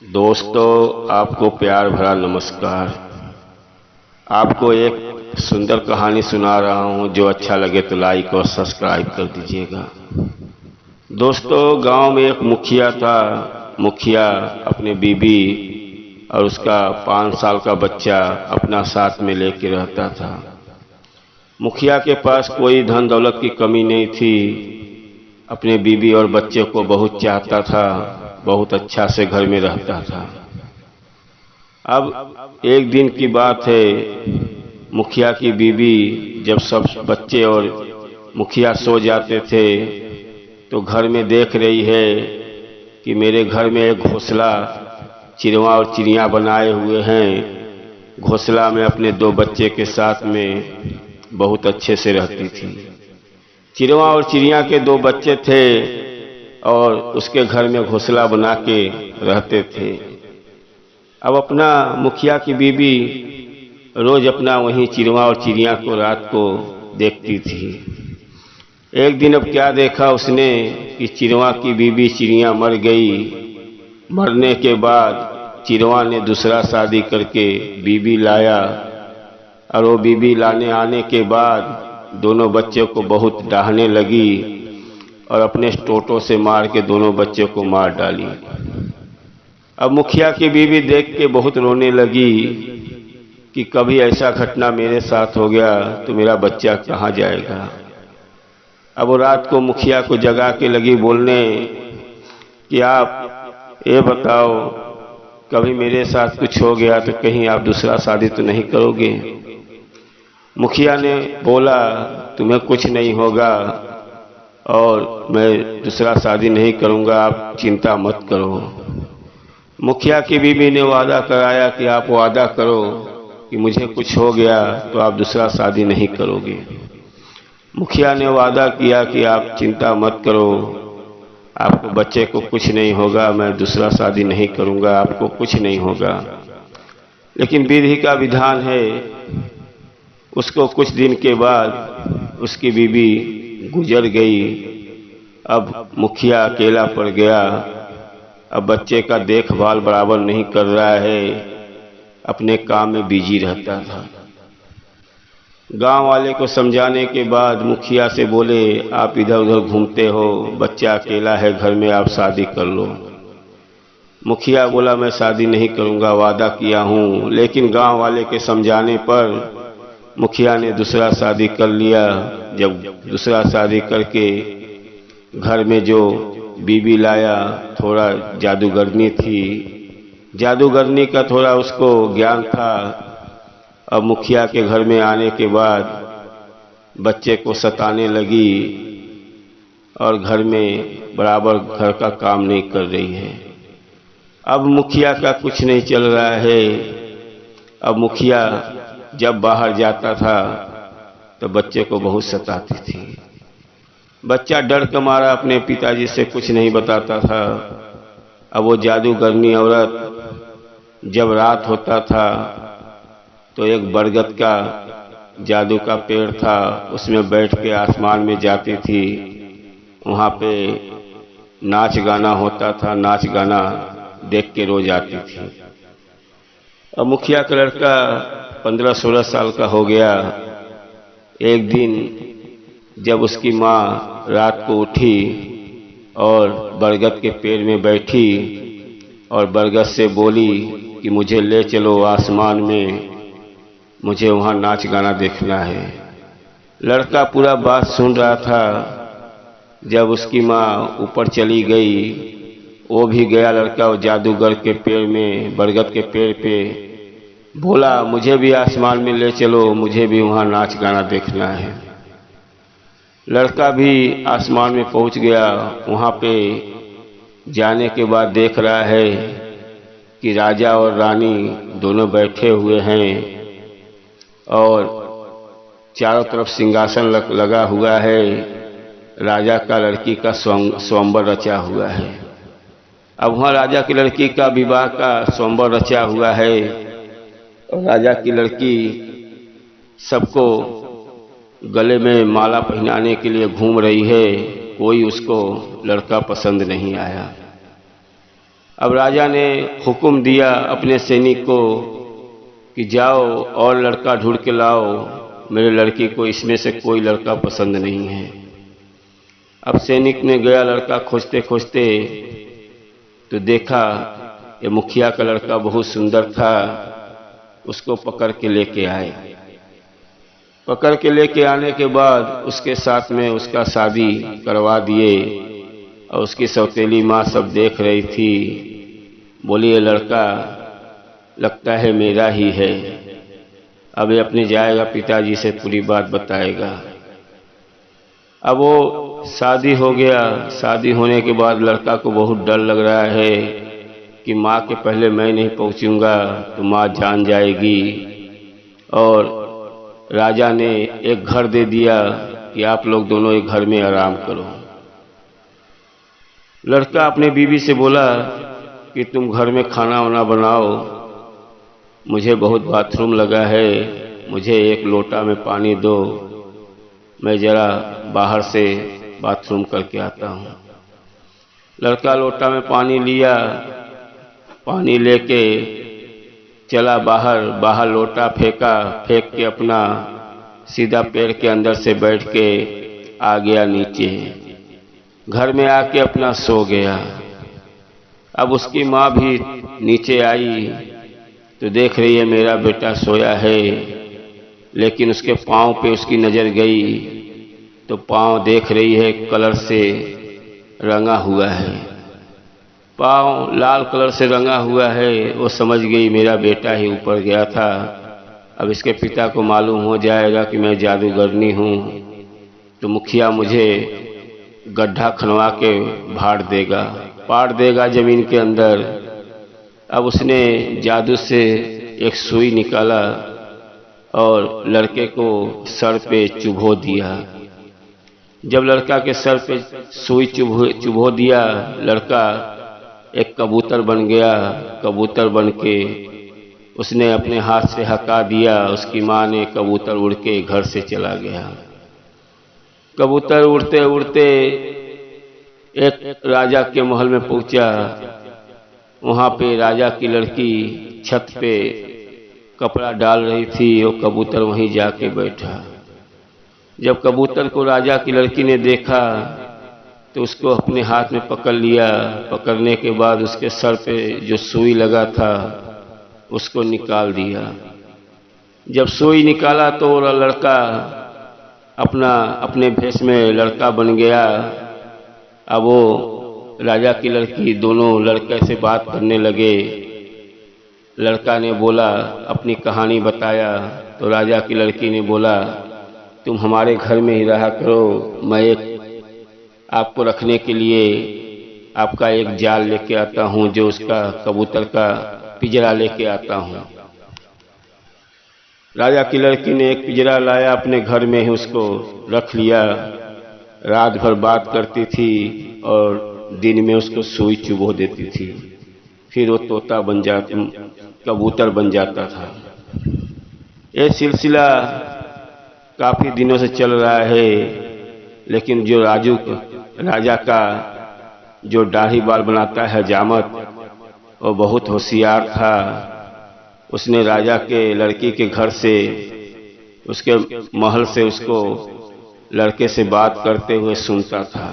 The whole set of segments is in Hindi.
दोस्तों, आपको प्यार भरा नमस्कार। आपको एक सुंदर कहानी सुना रहा हूँ। जो अच्छा लगे तो लाइक और सब्सक्राइब कर दीजिएगा। दोस्तों, गांव में एक मुखिया था। मुखिया अपने बीबी और उसका 5 साल का बच्चा अपना साथ में लेके रहता था। मुखिया के पास कोई धन दौलत की कमी नहीं थी। अपने बीबी और बच्चे को बहुत चाहता था, बहुत अच्छा से घर में रहता था। अब एक दिन की बात है, मुखिया की बीबी जब सब बच्चे और मुखिया सो जाते थे तो घर में देख रही है कि मेरे घर में एक घोंसला चिड़वा और चिड़िया बनाए हुए हैं। घोंसला में अपने 2 बच्चे के साथ में बहुत अच्छे से रहती थी। चिड़वा और चिड़िया के 2 बच्चे थे और उसके घर में घोंसला बना के रहते थे। अब अपना मुखिया की बीबी रोज अपना वहीं चिड़वा और चिड़िया को रात को देखती थी। एक दिन अब क्या देखा उसने कि चिड़वा की बीबी चिड़िया मर गई। मरने के बाद चिड़वा ने दूसरा शादी करके बीबी लाया और वो बीबी लाने आने के बाद दोनों बच्चों को बहुत डांटने लगी और अपने टोटों से मार के दोनों बच्चों को मार डाली। अब मुखिया की बीवी देख के बहुत रोने लगी कि कभी ऐसा घटना मेरे साथ हो गया तो मेरा बच्चा कहाँ जाएगा। अब वो रात को मुखिया को जगा के लगी बोलने कि आप ये बताओ, कभी मेरे साथ कुछ हो गया तो कहीं आप दूसरा शादी तो नहीं करोगे। मुखिया ने बोला, तुम्हें कुछ नहीं होगा और मैं दूसरा शादी नहीं करूंगा, आप चिंता मत करो। मुखिया की बीवी ने वादा कराया कि आप वादा करो कि मुझे कुछ हो गया तो आप दूसरा शादी नहीं करोगे। मुखिया ने वादा किया कि आप चिंता मत करो, आपको बच्चे को कुछ नहीं होगा, मैं दूसरा शादी नहीं करूंगा, आपको कुछ नहीं होगा। लेकिन विधि का विधान है। उसको कुछ दिन के बाद उसकी बीवी गुजर गई। अब मुखिया अकेला पड़ गया। अब बच्चे का देखभाल बराबर नहीं कर रहा है, अपने काम में बिजी रहता था। गांव वाले को समझाने के बाद मुखिया से बोले, आप इधर उधर घूमते हो, बच्चा अकेला है घर में, आप शादी कर लो। मुखिया बोला, मैं शादी नहीं करूंगा, वादा किया हूं। लेकिन गांव वाले के समझाने पर मुखिया ने दूसरा शादी कर लिया। जब दूसरा शादी करके घर में जो बीबी लाया, थोड़ा जादूगरनी थी, जादूगरनी का थोड़ा उसको ज्ञान था। अब मुखिया के घर में आने के बाद बच्चे को सताने लगी और घर में बराबर घर का काम नहीं कर रही है। अब मुखिया का कुछ नहीं चल रहा है। अब मुखिया जब बाहर जाता था तो बच्चे को बहुत सताती थी। बच्चा डर के मारा अपने पिताजी से कुछ नहीं बताता था। अब वो जादूगरनी औरत जब रात होता था तो एक बरगद का जादू का पेड़ था, उसमें बैठ के आसमान में जाती थी। वहाँ पे नाच गाना होता था, नाच गाना देख के रोज आती थी। अब मुखिया का लड़का 15-16 साल का हो गया। एक दिन जब उसकी माँ रात को उठी और बरगद के पेड़ में बैठी और बरगद से बोली कि मुझे ले चलो आसमान में, मुझे वहाँ नाच गाना देखना है। लड़का पूरा बात सुन रहा था। जब उसकी माँ ऊपर चली गई, वो भी गया लड़का वो जादूगर के पेड़ में, बरगद के पेड़ पे, बोला मुझे भी आसमान में ले चलो, मुझे भी वहाँ नाच गाना देखना है। लड़का भी आसमान में पहुँच गया। वहाँ पे जाने के बाद देख रहा है कि राजा और रानी दोनों बैठे हुए हैं और चारों तरफ सिंहासन लगा हुआ है। राजा का लड़की का स्वयंवर रचा हुआ है। अब वहाँ राजा की लड़की का विवाह का स्वयंवर रचा हुआ है और राजा की लड़की सबको गले में माला पहनाने के लिए घूम रही है। कोई उसको लड़का पसंद नहीं आया। अब राजा ने हुक्म दिया अपने सैनिक को कि जाओ और लड़का ढूंढ के लाओ, मेरे लड़की को इसमें से कोई लड़का पसंद नहीं है। अब सैनिक ने गया लड़का खोजते खोजते, तो देखा ये मुखिया का लड़का बहुत सुंदर था। उसको पकड़ के लेके आए। पकड़ के लेके आने के बाद उसके साथ में उसका शादी करवा दिए। और उसकी सौतेली माँ सब देख रही थी। बोली ये लड़का लगता है मेरा ही है। अब ये अपने जाएगा पिताजी से पूरी बात बताएगा। अब वो शादी हो गया। शादी होने के बाद लड़का को बहुत डर लग रहा है कि माँ के पहले मैं नहीं पहुंचूंगा तो माँ जान जाएगी। और राजा ने एक घर दे दिया कि आप लोग दोनों एक घर में आराम करो। लड़का अपने बीवी से बोला कि तुम घर में खाना वाना बनाओ, मुझे बहुत बाथरूम लगा है, मुझे एक लोटा में पानी दो, मैं जरा बाहर से बाथरूम करके आता हूँ। लड़का लोटा में पानी लिया, पानी लेके चला बाहर। बाहर लोटा फेंका, फेंक के अपना सीधा पेड़ के अंदर से बैठ के आ गया नीचे। घर में आके अपना सो गया। अब उसकी माँ भी नीचे आई तो देख रही है मेरा बेटा सोया है, लेकिन उसके पाँव पे उसकी नज़र गई तो पाँव देख रही है कलर से रंगा हुआ है। पाँव लाल कलर से रंगा हुआ है। वो समझ गई मेरा बेटा ही ऊपर गया था। अब इसके पिता को मालूम हो जाएगा कि मैं जादूगरनी हूँ तो मुखिया मुझे गड्ढा खनवा के पाड़ देगा जमीन के अंदर। अब उसने जादू से एक सुई निकाला और लड़के को सर पे चुभो दिया। जब लड़का के सर पे सुई चुभो दिया, लड़का एक कबूतर बन गया। कबूतर बन के उसने अपने हाथ से हका दिया। उसकी माँ ने कबूतर उड़ के घर से चला गया। कबूतर उड़ते उड़ते एक राजा के महल में पहुंचा। वहां पे राजा की लड़की छत पे कपड़ा डाल रही थी। वो कबूतर वहीं जाके बैठा। जब कबूतर को राजा की लड़की ने देखा तो उसको अपने हाथ में पकड़ लिया। पकड़ने के बाद उसके सर पे जो सुई लगा था उसको निकाल दिया। जब सुई निकाला तो वो लड़का अपने भेष में लड़का बन गया। अब वो राजा की लड़की दोनों लड़के से बात करने लगे। लड़का ने बोला, अपनी कहानी बताया तो राजा की लड़की ने बोला तुम हमारे घर में ही रहा करो, मैं एक आपको रखने के लिए आपका एक जाल लेके आता हूँ, जो उसका कबूतर का पिंजरा लेके आता हूँ। राजा की लड़की ने एक पिंजरा लाया, अपने घर में ही उसको रख लिया। रात भर बात करती थी और दिन में उसको सुई चुभो देती थी। फिर वो तोता बन जाता, कबूतर बन जाता था। ये सिलसिला काफी दिनों से चल रहा है। लेकिन जो राजा का जो दाढ़ी बाल बनाता है जामत, वो बहुत होशियार था। उसने राजा के लड़की के घर से, उसके महल से उसको लड़के से बात करते हुए सुनता था।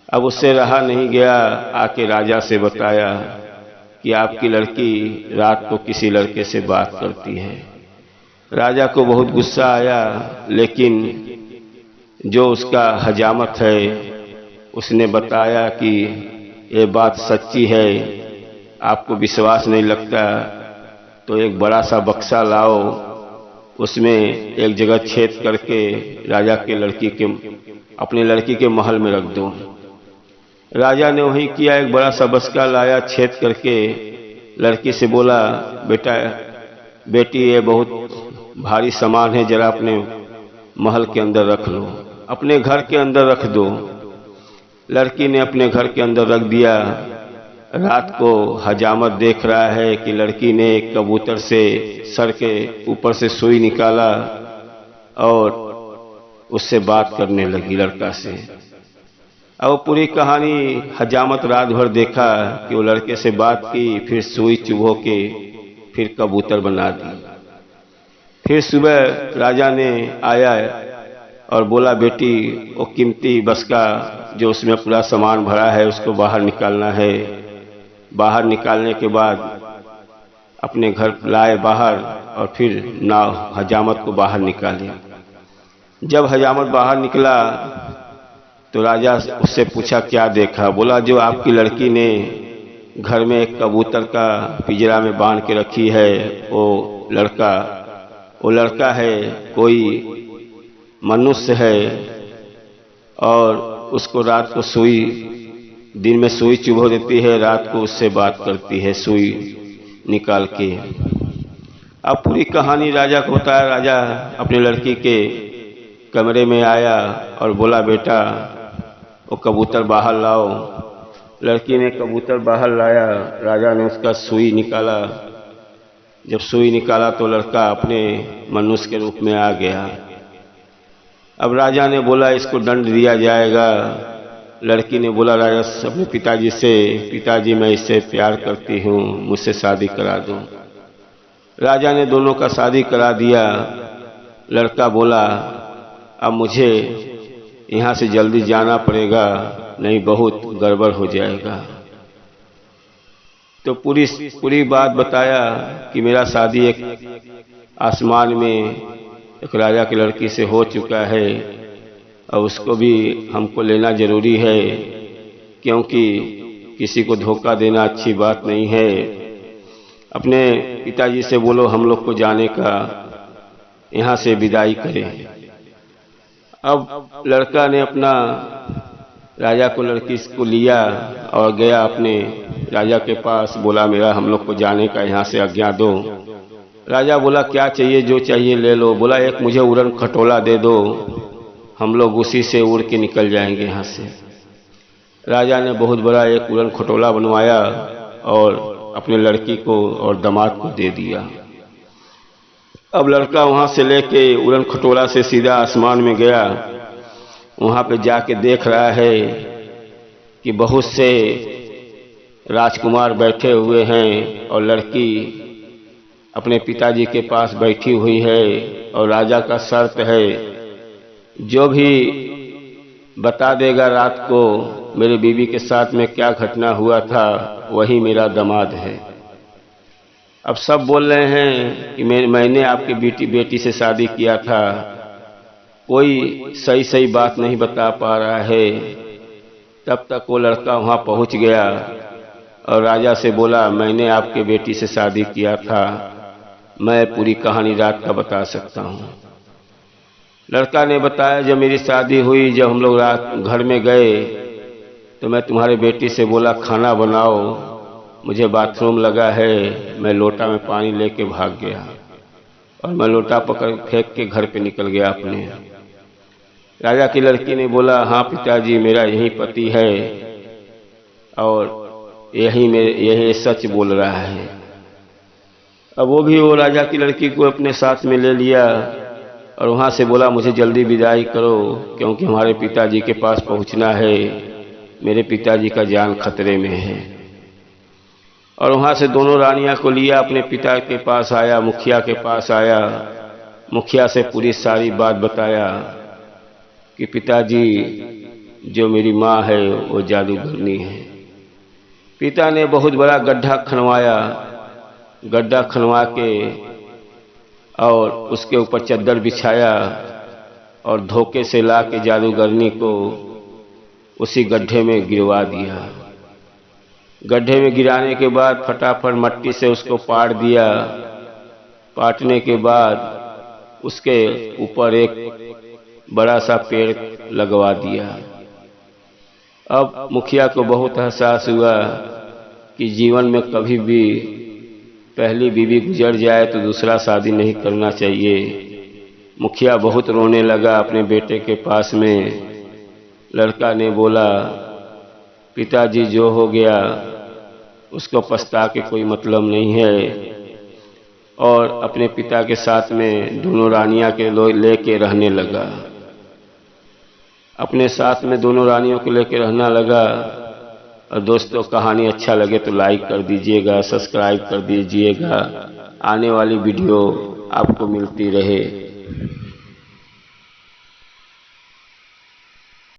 अब उससे रहा नहीं गया, आके राजा से बताया कि आपकी लड़की रात को किसी लड़के से बात करती है। राजा को बहुत गुस्सा आया, लेकिन जो उसका हजामत है उसने बताया कि ये बात सच्ची है, आपको विश्वास नहीं लगता तो एक बड़ा सा बक्सा लाओ, उसमें एक जगह छेद करके राजा के अपने लड़की के महल में रख दो। राजा ने वही किया, एक बड़ा सा बक्सा लाया, छेद करके लड़की से बोला बेटी ये बहुत भारी सामान है, जरा अपने महल के अंदर रख लो, अपने घर के अंदर रख दो। लड़की ने अपने घर के अंदर रख दिया। रात को हजामत देख रहा है कि लड़की ने कबूतर से सर के ऊपर से सुई निकाला और उससे बात करने लगी लड़का से। अब वो पूरी कहानी हजामत रात भर देखा कि वो लड़के से बात की, फिर सुई चुभो के फिर कबूतर बना दी। फिर सुबह राजा ने आया और बोला, बेटी वो कीमती बस्का जो उसमें पूरा सामान भरा है उसको बाहर निकालना है। बाहर निकालने के बाद अपने घर लाए बाहर और फिर नाव हजामत को बाहर निकाली। जब हजामत बाहर निकला तो राजा उससे पूछा, क्या देखा? बोला, जो आपकी लड़की ने घर में एक कबूतर का पिंजरा में बांध के रखी है, वो लड़का है, कोई मनुष्य है और उसको रात को दिन में सुई चुभो देती है, रात को उससे बात करती है सुई निकाल के। अब पूरी कहानी राजा को बताया। राजा अपनी लड़की के कमरे में आया और बोला, बेटा वो कबूतर बाहर लाओ। लड़की ने कबूतर बाहर लाया। राजा ने उसका सुई निकाला। जब सुई निकाला तो लड़का अपने मनुष्य के रूप में आ गया। अब राजा ने बोला, इसको दंड दिया जाएगा। लड़की ने बोला राजा अपने पिताजी से, पिताजी मैं इससे प्यार करती हूँ, मुझसे शादी करा दो। राजा ने दोनों का शादी करा दिया। लड़का बोला, अब मुझे यहाँ से जल्दी जाना पड़ेगा, नहीं बहुत गड़बड़ हो जाएगा। तो पूरी बात बताया कि मेरा शादी एक आसमान में एक राजा की लड़की से हो चुका है और उसको भी हमको लेना जरूरी है, क्योंकि किसी को धोखा देना अच्छी बात नहीं है। अपने पिताजी से बोलो हम लोग को जाने का, यहाँ से विदाई करें। अब लड़का ने अपना राजा को लड़की को लिया और गया अपने राजा के पास। बोला, मेरा हम लोग को जाने का, यहाँ से आज्ञा दो। राजा बोला, क्या चाहिए? जो चाहिए ले लो। बोला, एक मुझे उड़न खटोला दे दो, हम लोग उसी से उड़ के निकल जाएंगे यहाँ से। राजा ने बहुत बड़ा एक उड़न खटोला बनवाया और अपने लड़की को और दामाद को दे दिया। अब लड़का वहाँ से लेके उड़न खटोला से सीधा आसमान में गया। वहाँ पे जाके देख रहा है कि बहुत से राजकुमार बैठे हुए हैं और लड़की अपने पिताजी के पास बैठी हुई है और राजा का शर्त है, जो भी बता देगा रात को मेरे बीवी के साथ में क्या घटना हुआ था, वही मेरा दामाद है। अब सब बोल रहे हैं कि मैंने आपकी बेटी से शादी किया था। कोई सही बात नहीं बता पा रहा है। तब तक वो लड़का वहाँ पहुँच गया और राजा से बोला, मैंने आपके बेटी से शादी किया था, मैं पूरी कहानी रात का बता सकता हूँ। लड़का ने बताया, जब मेरी शादी हुई, जब हम लोग रात घर में गए तो मैं तुम्हारे बेटी से बोला खाना बनाओ, मुझे बाथरूम लगा है। मैं लोटा में पानी लेके भाग गया और मैं लोटा पकड़ फेंक के घर पे निकल गया अपने। राजा की लड़की ने बोला, हाँ पिताजी, मेरा यही पति है और यही सच बोल रहा है। अब वो राजा की लड़की को अपने साथ में ले लिया और वहाँ से बोला, मुझे जल्दी विदाई करो, क्योंकि हमारे पिताजी के पास पहुँचना है, मेरे पिताजी का जान खतरे में है। और वहाँ से दोनों रानियाँ को लिया, अपने पिता के पास आया, मुखिया के पास आया। मुखिया से पूरी सारी बात बताया कि पिताजी, जो मेरी माँ है वो जादूगरनी है। पिता ने बहुत बड़ा गड्ढा खनवाया। गड्ढा खनवा के और उसके ऊपर चद्दर बिछाया और धोखे से ला के जादूगरनी को उसी गड्ढे में गिरवा दिया। गड्ढे में गिराने के बाद फटाफट मट्टी से उसको पाट दिया। पाटने के बाद उसके ऊपर एक बड़ा सा पेड़ लगवा दिया। अब मुखिया को बहुत एहसास हुआ कि जीवन में कभी भी पहली बीवी गुजर जाए तो दूसरा शादी नहीं करना चाहिए। मुखिया बहुत रोने लगा अपने बेटे के पास में। लड़का ने बोला, पिताजी, जो हो गया उसको पछता के कोई मतलब नहीं है, और अपने पिता के साथ में दोनों रानियां के लेके रहने लगा। अपने साथ में दोनों रानियों को लेकर रहना लगा। और दोस्तों, कहानी अच्छा लगे तो लाइक कर दीजिएगा, सब्सक्राइब कर दीजिएगा, आने वाली वीडियो आपको मिलती रहे।